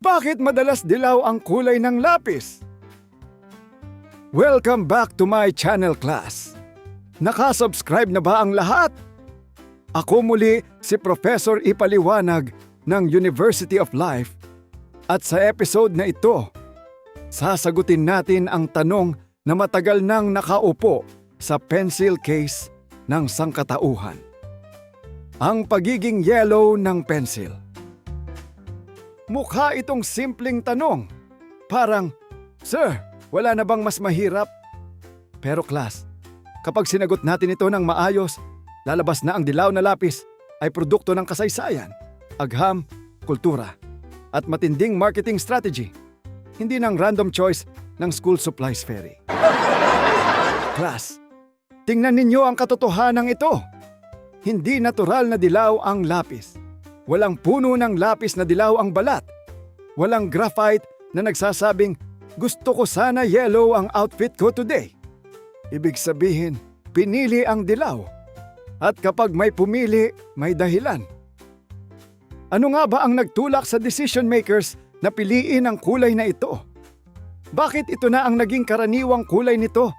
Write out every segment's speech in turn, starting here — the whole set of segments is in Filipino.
Bakit madalas dilaw ang kulay ng lapis? Welcome back to my channel, class. Nakasubscribe na ba ang lahat? Ako muli si Professor Ipaliwanag ng University of Life at sa episode na ito, sasagutin natin ang tanong na matagal nang nakaupo sa pencil case ng sangkatauhan. Ang pagiging yellow ng pencil. Mukha itong simpleng tanong. Parang, Sir, wala na bang mas mahirap? Pero class, kapag sinagot natin ito ng maayos, lalabas na ang dilaw na lapis ay produkto ng kasaysayan, agham, kultura, at matinding marketing strategy, hindi ng random choice ng school supplies fairy. Class, tingnan ninyo ang katotohanan ito. Hindi natural na dilaw ang lapis. Walang puno ng lapis na dilaw ang balat. Walang graphite na nagsasabing, gusto ko sana yellow ang outfit ko today. Ibig sabihin, pinili ang dilaw. At kapag may pumili, may dahilan. Ano nga ba ang nagtulak sa decision makers na piliin ang kulay na ito? Bakit ito na ang naging karaniwang kulay nito?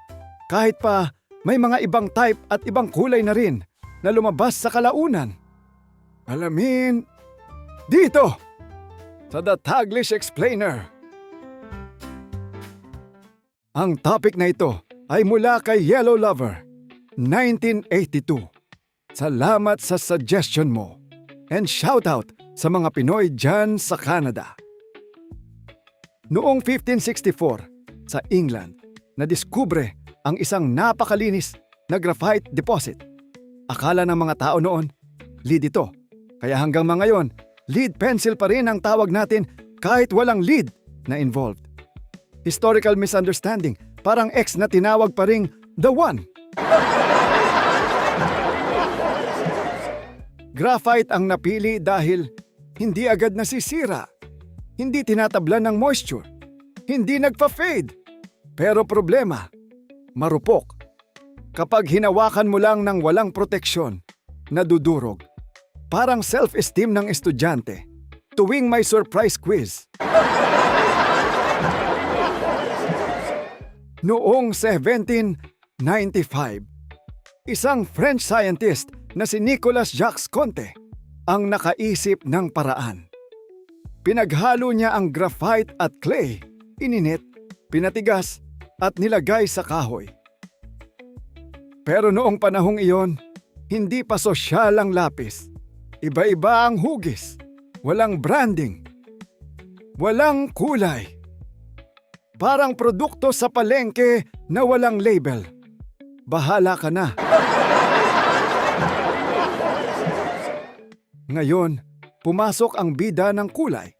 Kahit pa may mga ibang type at ibang kulay na rin na lumabas sa kalaunan. Alamin dito sa The Taglish Explainer. Ang topic na ito ay mula kay Yellow Lover, 1982. Salamat sa suggestion mo and shoutout sa mga Pinoy dyan sa Canada. Noong 1564, sa England, nadiskubre ang isang napakalinis na graphite deposit. Akala ng mga tao noon, lead ito. Kaya hanggang ngayon, lead pencil pa rin ang tawag natin kahit walang lead na involved. Historical misunderstanding, parang X na tinawag pa ring the one. Graphite ang napili dahil hindi agad nasisira, hindi tinatablan ng moisture, hindi nagpa-fade. Pero problema, marupok. Kapag hinawakan mo lang ng walang proteksyon, nadudurog. Parang self-esteem ng estudyante tuwing may surprise quiz. Noong 1795, isang French scientist na si Nicolas Jacques Conte ang nakaisip ng paraan. Pinaghalo niya ang graphite at clay, ininit, pinatigas at nilagay sa kahoy. Pero noong panahong iyon, hindi pa sosyal ang lapis. Iba-iba ang hugis, walang branding, walang kulay. Parang produkto sa palengke na walang label. Bahala ka na. Ngayon, pumasok ang bida ng kulay.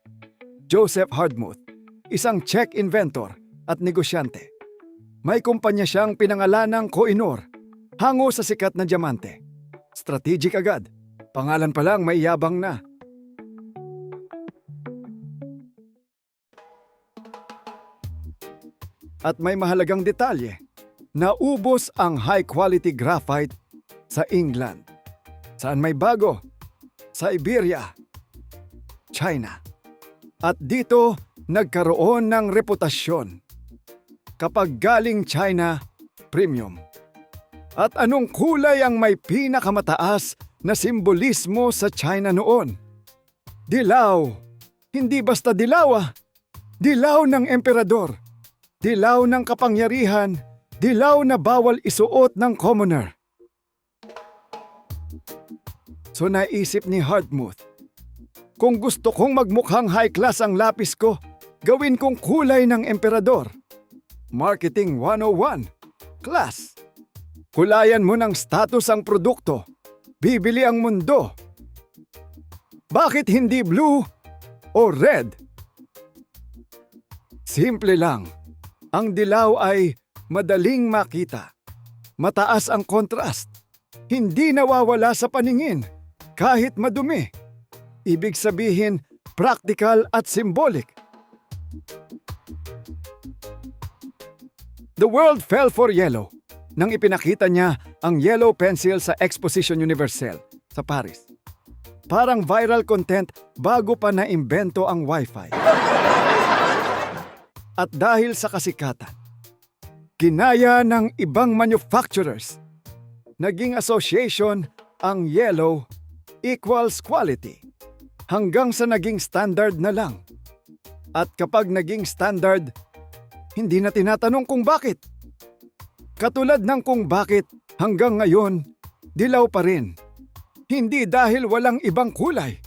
Joseph Hardtmuth, isang Czech inventor at negosyante. May kumpanya siyang pinangalanang Koh-i-Noor, hango sa sikat na diamante. Strategic agad. Pangalan pa lang may yabang na. At may mahalagang detalye, naubos ang high-quality graphite sa England. Saan may bago? Sa Iberia, China. At dito nagkaroon ng reputasyon. Kapag galing China, premium. At anong kulay ang may pinakamataas na simbolismo sa China noon? Dilaw. Hindi basta dilaw Dilaw ng emperador. Dilaw ng kapangyarihan. Dilaw na bawal isuot ng commoner. So naisip ni Hardtmuth, kung gusto kong magmukhang high class ang lapis ko, gawin kong kulay ng emperador. Marketing 101. Class. Kulayan mo ng status ang produkto. Bibili ang mundo. Bakit hindi blue o red? Simple lang. Ang dilaw ay madaling makita. Mataas ang contrast. Hindi nawawala sa paningin kahit madumi. Ibig sabihin, practical at symbolic. The world fell for yellow nang ipinakita niya ang yellow pencil sa Exposition Universelle sa Paris. Parang viral content bago pa naimbento ang Wi-Fi. At dahil sa kasikatan, kinaya ng ibang manufacturers. Naging association ang yellow equals quality hanggang sa naging standard na lang. At kapag naging standard, hindi na tinatanong kung bakit. Katulad ng kung bakit hanggang ngayon, dilaw pa rin. Hindi dahil walang ibang kulay,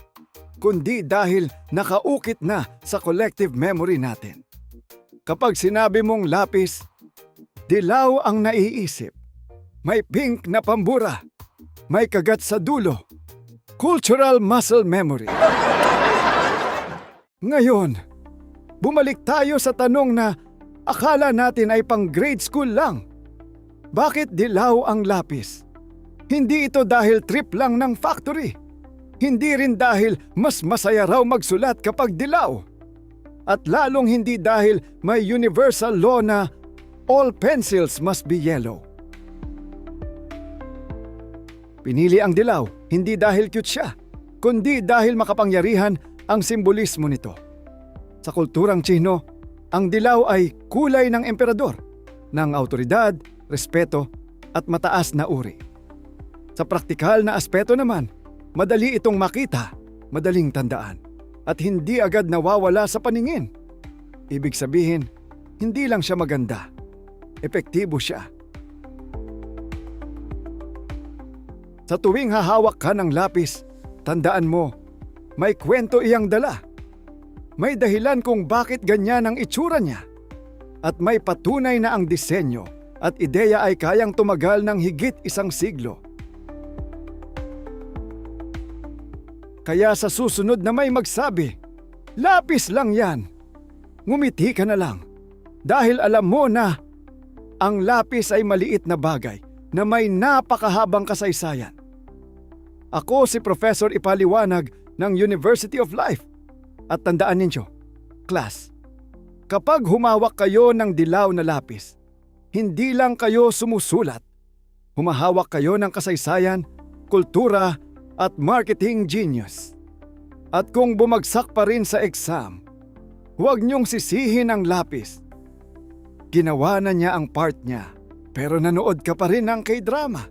kundi dahil nakaukit na sa collective memory natin. Kapag sinabi mong lapis, dilaw ang naiisip. May pink na pambura. May kagat sa dulo. Cultural muscle memory. Ngayon, bumalik tayo sa tanong na akala natin ay pang grade school lang. Bakit dilaw ang lapis? Hindi ito dahil trip lang ng factory. Hindi rin dahil mas masaya raw magsulat kapag dilaw. At lalong hindi dahil may universal law na all pencils must be yellow. Pinili ang dilaw hindi dahil cute siya, kundi dahil makapangyarihan ang simbolismo nito. Sa kulturang Tsino, ang dilaw ay kulay ng emperador, ng autoridad, respeto at mataas na uri. Sa praktikal na aspeto naman, madali itong makita, madaling tandaan, at hindi agad nawawala sa paningin. Ibig sabihin, hindi lang siya maganda, epektibo siya. Sa tuwing hahawak ka ng lapis, tandaan mo, may kwento iyang dala. May dahilan kung bakit ganyan ang itsura niya. At may patunay na ang disenyo at ideya ay kayang tumagal ng higit 1 siglo. Kaya sa susunod na may magsabi, lapis lang yan. Ngumiti ka na lang dahil alam mo na ang lapis ay maliit na bagay na may napakahabang kasaysayan. Ako si Professor Ipaliwanag ng University of Life. At tandaan ninyo, class, kapag humawak kayo ng dilaw na lapis, hindi lang kayo sumusulat. Humahawak kayo ng kasaysayan, kultura, at marketing genius. At kung bumagsak pa rin sa exam, huwag niyong sisihin ang lapis. Ginawa na niya ang part niya, pero nanood ka pa rin ng K-drama.